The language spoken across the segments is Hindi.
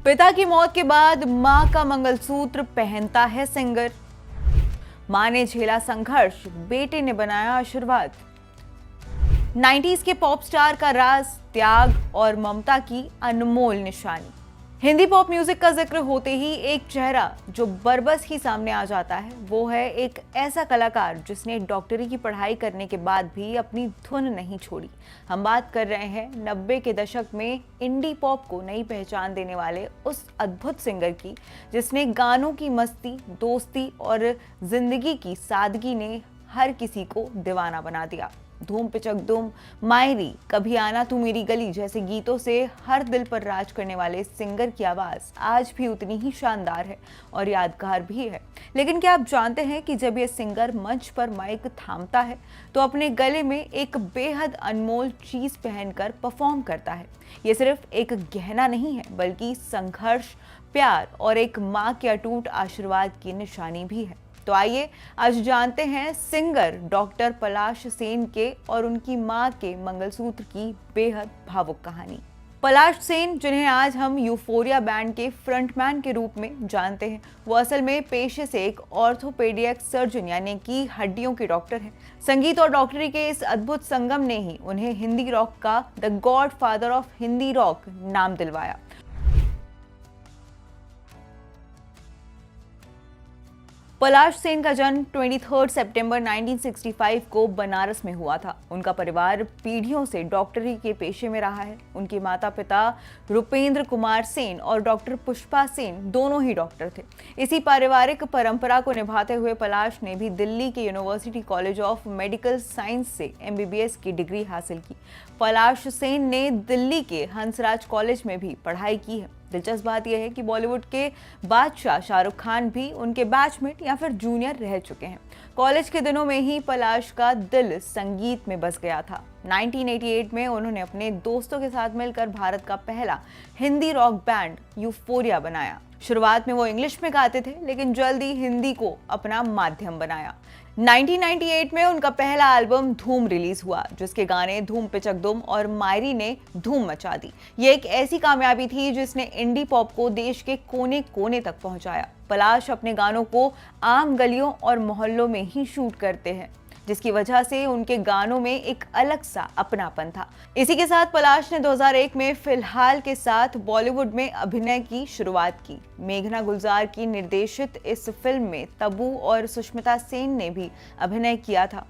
पिता की मौत के बाद मां का मंगलसूत्र पहनता है सिंगर। मां ने झेला संघर्ष, बेटे ने बनाया आशीर्वाद। 90s के पॉप स्टार का राज, त्याग और ममता की अनमोल निशानी। हिंदी पॉप म्यूजिक का जिक्र होते ही एक चेहरा जो बरबस ही सामने आ जाता है वो है एक ऐसा कलाकार जिसने डॉक्टरी की पढ़ाई करने के बाद भी अपनी धुन नहीं छोड़ी। हम बात कर रहे हैं 90 के दशक में इंडी पॉप को नई पहचान देने वाले उस अद्भुत सिंगर की, जिसने गानों की मस्ती, दोस्ती और जिंदगी की सादगी ने हर किसी को दीवाना बना दिया। धूम पिचक धूम, मायरी, कभी आना तू मेरी गली जैसे गीतों से हर दिल पर राज करने वाले सिंगर की आवाज आज भी उतनी ही शानदार है और यादगार भी है। लेकिन क्या आप जानते हैं कि जब ये सिंगर मंच पर माइक थामता है तो अपने गले में एक बेहद अनमोल चीज पहनकर परफॉर्म करता है। ये सिर्फ एक गहना नहीं है बल्कि संघर्ष, प्यार और एक माँ के अटूट आशीर्वाद की निशानी भी है। तो आइए आज जानते हैं सिंगर डॉक्टर पलाश सेन के और उनकी मां के मंगलसूत्र की बेहद भावुक कहानी। पलाश सेन, जिन्हें आज हम यूफोरिया बैंड के फ्रंटमैन के रूप में जानते हैं, वो असल में पेशे से एक ऑर्थोपेडिक सर्जन यानी कि हड्डियों के डॉक्टर हैं। संगीत और डॉक्टरी के इस अद्भुत संगम ने ही उन्हें हिंदी रॉक का the God father of Hindi rock नाम दिलवाया। पलाश सेन का जन्म 23 सितंबर 1965 को बनारस में हुआ था। उनका परिवार पीढ़ियों से डॉक्टरी के पेशे में रहा है। उनके माता पिता रुपेंद्र कुमार सेन और डॉक्टर पुष्पा सेन दोनों ही डॉक्टर थे। इसी पारिवारिक परंपरा को निभाते हुए पलाश ने भी दिल्ली के university college of medical science से MBBS की डिग्री हासिल की। पलाश सेन ने दिल्ली के हंसराज कॉलेज में भी पढ़ाई की है। दिलचस्प बात यह है कि बॉलीवुड के बादशाह शाहरुख खान भी उनके बैचमेट या फिर जूनियर रह चुके हैं। कॉलेज के दिनों में ही पलाश का दिल संगीत में बस गया था। 1988 में उन्होंने अपने दोस्तों के साथ मिलकर भारत का पहला हिंदी रॉक बैंड यूफोरिया बनाया। शुरुआत में वो इंग्लिश में गाते थे लेकिन जल्दी हिंदी को अपना माध्यम बनाया। 1998 में उनका पहला एल्बम धूम रिलीज हुआ, जिसके गाने धूम पिचक धूम और मायरी ने धूम मचा दी। ये एक ऐसी कामयाबी थी जिसने इंडी पॉप को देश के कोने कोने तक पहुंचाया। पलाश अपने गानों को आम गलियों और मोहल्लों में ही शूट करते हैं, जिसकी वजह से उनके गानों में एक अलग सा अपनापन था। इसी के साथ पलाश ने 2001 में फिलहाल के साथ बॉलीवुड में अभिनय की शुरुआत की। मेघना गुलजार की निर्देशित इस फिल्म में तब्बू और सुष्मिता सेन ने भी अभिनय किया था।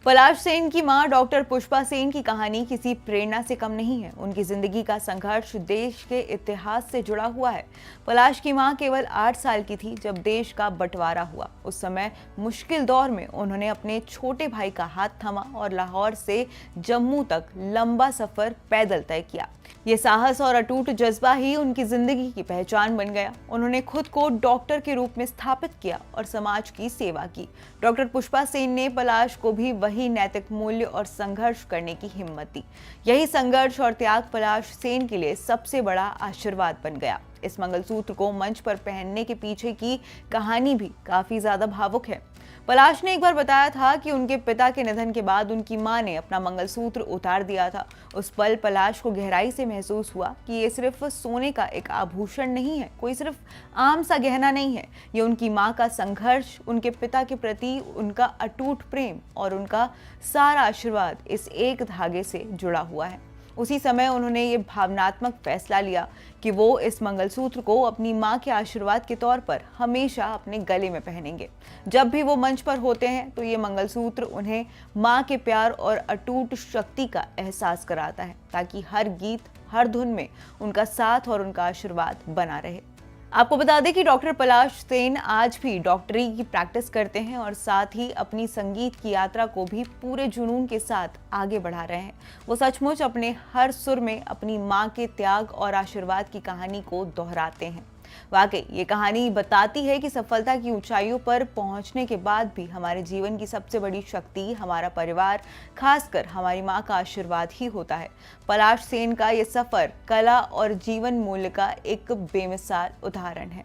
पलाश सेन की मां डॉक्टर पुष्पा सेन की कहानी किसी प्रेरणा से कम नहीं है। उनकी जिंदगी का संघर्ष देश के इतिहास से जुड़ा हुआ है। पलाश की मां केवल 8 साल की थी जब देश का बंटवारा हुआ। उस समय मुश्किल दौर में उन्होंने अपने छोटे भाई का हाथ थामा और लाहौर से जम्मू तक लंबा सफर पैदल तय किया। ये साहस और अटूट जज्बा ही उनकी जिंदगी की पहचान बन गया। उन्होंने खुद को डॉक्टर के रूप में स्थापित किया और समाज की सेवा की। डॉक्टर पुष्पा सेन ने पलाश को भी वही नैतिक मूल्य और संघर्ष करने की हिम्मत दी। यही संघर्ष और त्याग पलाश सेन के लिए सबसे बड़ा आशीर्वाद बन गया। इस मंगलसूत्र को मंच पर पहनने के पीछे की कहानी भी काफी ज्यादा भावुक है। पलाश ने एक बार बताया था कि उनके पिता के निधन के बाद उनकी मां ने अपना मंगलसूत्र उतार दिया था। उस पल पलाश को गहराई से महसूस हुआ कि ये सिर्फ सोने का एक आभूषण नहीं है, कोई सिर्फ आम सा गहना नहीं है। ये उनकी मां का संघर्ष, उनके पिता के प्रति उनका अटूट प्रेम और उनका सारा आशीर्वाद इस एक धागे से जुड़ा हुआ है। उसी समय उन्होंने ये भावनात्मक फैसला लिया कि वो इस मंगलसूत्र को अपनी मां के आशीर्वाद के तौर पर हमेशा अपने गले में पहनेंगे। जब भी वो मंच पर होते हैं तो ये मंगलसूत्र उन्हें मां के प्यार और अटूट शक्ति का एहसास कराता है, ताकि हर गीत, हर धुन में उनका साथ और उनका आशीर्वाद बना रहे। आपको बता दें कि डॉक्टर पलाश सेन आज भी डॉक्टरी की प्रैक्टिस करते हैं और साथ ही अपनी संगीत की यात्रा को भी पूरे जुनून के साथ आगे बढ़ा रहे हैं। वो सचमुच अपने हर सुर में अपनी मां के त्याग और आशीर्वाद की कहानी को दोहराते हैं। वाकई ये कहानी बताती है कि सफलता की ऊंचाइयों पर पहुंचने के बाद भी हमारे जीवन की सबसे बड़ी शक्ति हमारा परिवार, खासकर हमारी मां का आशीर्वाद ही होता है। पलाश सेन का ये सफर कला और जीवन मूल्य का एक बेमिसाल उदाहरण है।